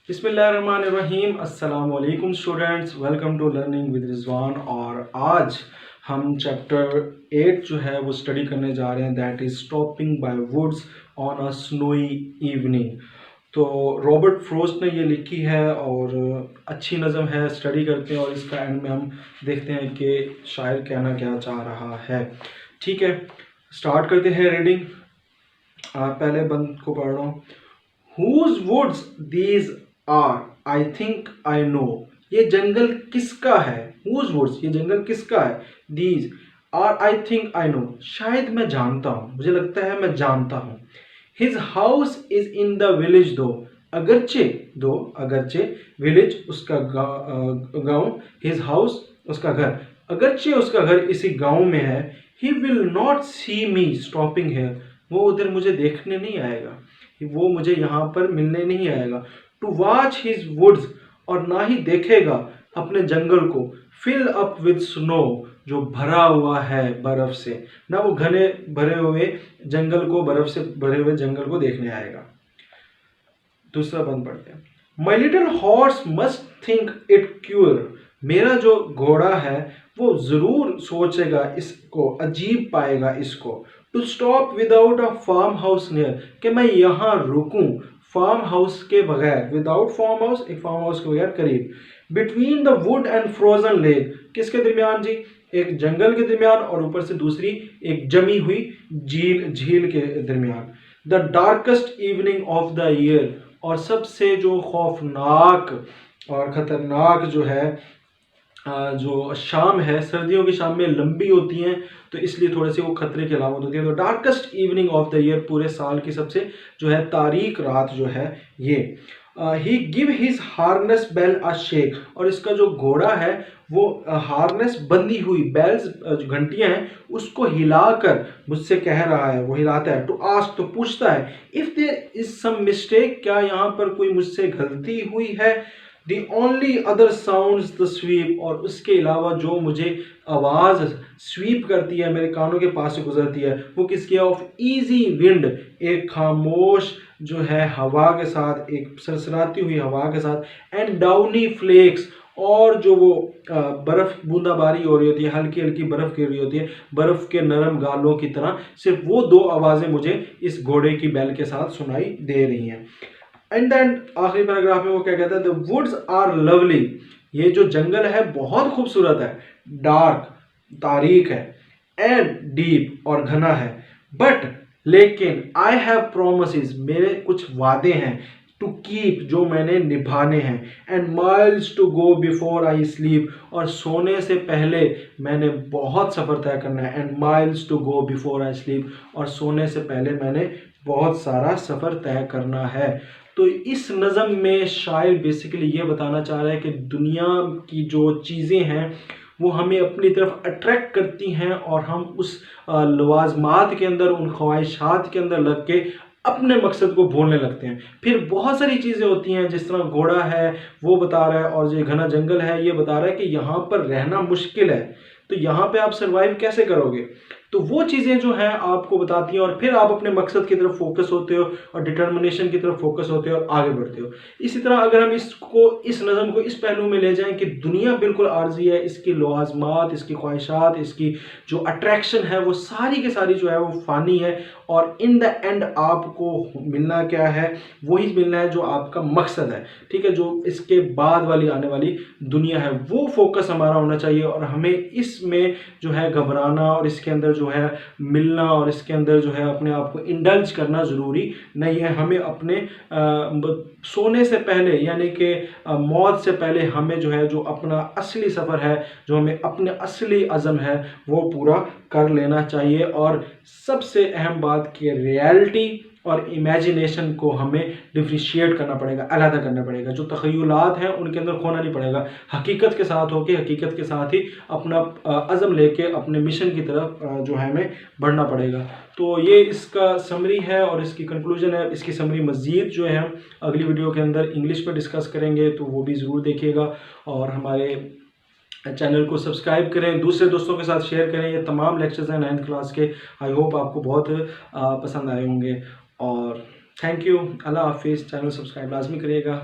बिस्मिल्लाहिर्रहमानिर्रहीम। अस्सलाम वालेकुम students, welcome to learning with Rizwan. और आज हम चैप्टर 8 जो है वो स्टडी करने जा रहे हैं, that is stopping by woods on a snowy evening. तो रॉबर्ट फ्रोस्ट ने ये लिखी है और अच्छी नज़म है। स्टडी करते हैं और इसका एंड में हम देखते हैं कि शायर कहना क्या चाह रहा है। ठीक है, स्टार्ट करते हैं रीडिंग। पहले बंद को पढ़ रहा हूँ। Whose woods these are? I think I know. ये जंगल किसका है? Whose woods? ये जंगल किसका है? These are I think I know. शायद मैं जानता हूँ, मुझे लगता है मैं जानता हूँ। His house is in the village though. अगरचे विलेज उसका गाँव, his house उसका घर, अगरचे उसका घर इसी गाँव में है। He will not see me stopping here. वो उधर मुझे देखने नहीं आएगा, वो मुझे यहाँ पर मिलने नहीं आएगा। टू वॉच हिज वुड्स, और ना ही देखेगा अपने जंगल को। फिल अप विद स्नो, जो भरा हुआ है बर्फ से, ना वो घने भरे हुए जंगल को, बर्फ से भरे हुए जंगल को देखने आएगा। दूसरा बंद पढ़ते हैं। My little horse must think it cure. मेरा जो घोड़ा है वो जरूर सोचेगा इसको, अजीब पाएगा इसको। To stop without a farm house near, कि मैं यहाँ रुकूं फार्म हाउस के बगैर। विदाउट फार्म हाउस, एक फार्म हाउस के बगैर, करीब। Between the wood and frozen lake, किसके दरमियान जी? एक जंगल के दरमियान और ऊपर से दूसरी एक जमी हुई झील के दरमियान। The darkest evening of the year, और सबसे जो खौफनाक और ख़तरनाक जो है जो शाम है, सर्दियों की शाम में लंबी होती हैं तो इसलिए थोड़े से वो खतरे की अलामत होती है। तो darkest evening of the year, पूरे साल की सबसे जो है तारीक रात जो है ये। He give his harness bell a shake, और इसका जो घोड़ा है वो हार्नेस बंधी हुई बेल्स, जो घंटियां हैं, उसको हिलाकर मुझसे कह रहा है, वो हिलाता है। टू आस्क, तो पूछता है। If there is some mistake, क्या यहाँ पर कोई मुझसे गलती हुई है। The only other sounds the sweep, और उसके अलावा जो मुझे आवाज़ स्वीप करती है, मेरे कानों के पास से गुजरती है, वो किसकी है? ऑफ ईजी विंड, एक खामोश जो है हवा के साथ, एक सरसराती हुई हवा के साथ। एंड डाउनी फ्लेक्स, और जो वो बर्फ़ बूंदाबारी हो रही होती है, हल्की हल्की बर्फ़ गिर रही होती है, बर्फ़ के नरम गालों की तरह। सिर्फ वो दो आवाज़ें मुझे इस घोड़े की बैल के साथ सुनाई दे रही हैं। एंड देन आखिरी पैराग्राफ में वो क्या कहता है? द वुड्स आर लवली, ये जो जंगल है बहुत खूबसूरत है। डार्क, तारीख है। एंड डीप, और घना है। बट, लेकिन, आई हैव प्रोमिसेस, मेरे कुछ वादे हैं। टू कीप, जो मैंने निभाने हैं। And miles to go before I sleep, और सोने से पहले मैंने बहुत सफ़र तय करना है। And miles to go before I sleep, और सोने से पहले मैंने बहुत सारा सफ़र तय करना है। तो इस नज़म में शायर बेसिकली ये बताना चाह रहा है कि दुनिया की जो चीज़ें हैं वो हमें अपनी तरफ अट्रैक्ट करती हैं, और हम उस लवाजमात के अंदर, उन ख्वाहिशात के अंदर लग के अपने मकसद को भूलने लगते हैं। फिर बहुत सारी चीज़ें होती हैं, जिस तरह घोड़ा है वो बता रहा है, और जो घना जंगल है ये बता रहा है कि यहाँ पर रहना मुश्किल है, तो यहाँ पे आप सरवाइव कैसे करोगे। तो वो चीज़ें जो हैं आपको बताती हैं, और फिर आप अपने मकसद की तरफ फोकस होते हो और डिटर्मिनेशन की तरफ फोकस होते हो और आगे बढ़ते हो। इसी तरह अगर हम इस नज़म को इस पहलू में ले जाएं कि दुनिया बिल्कुल आर्जी है, इसकी लवाजमात, इसकी ख्वाहिशात, इसकी जो अट्रैक्शन है वो सारी की सारी जो है वो फ़ानी है, और इन द एंड आपको मिलना क्या है? वही मिलना है जो आपका मकसद है। ठीक है, जो इसके बाद वाली आने वाली दुनिया है, वो फोकस हमारा होना चाहिए। और हमें इसमें जो है घबराना, और इसके अंदर जो है मिलना, और इसके अंदर जो है अपने आप को इंडल्ज करना ज़रूरी नहीं है। हमें अपने सोने से पहले, यानी कि मौत से पहले, हमें जो है जो अपना असली सफ़र है, जो हमें अपने असली अज़म है, वो पूरा कर लेना चाहिए। और सबसे अहम बात कि रियलिटी और इमेजिनेशन को हमें डिफ्रेंशिएट करना पड़ेगा, अलग करना पड़ेगा। जो तख़य्युलात हैं उनके अंदर खोना नहीं पड़ेगा, हकीकत के साथ होके, हकीकत के साथ ही अपना अज़म लेके अपने मिशन की तरफ जो है हमें बढ़ना पड़ेगा। तो ये इसका समरी है और इसकी कंक्लूजन है। इसकी समरी मज़ीद जो है हम अगली वीडियो के अंदर इंग्लिश में डिस्कस करेंगे, तो वो भी ज़रूर देखिएगा। और हमारे चैनल को सब्सक्राइब करें, दूसरे दोस्तों के साथ शेयर करें। ये तमाम लेक्चर्स हैं 9th क्लास के, आई होप आपको बहुत पसंद आए होंगे। और थैंक यू, अल्लाह हाफिज़। चैनल सब्सक्राइब लाजमी करिएगा।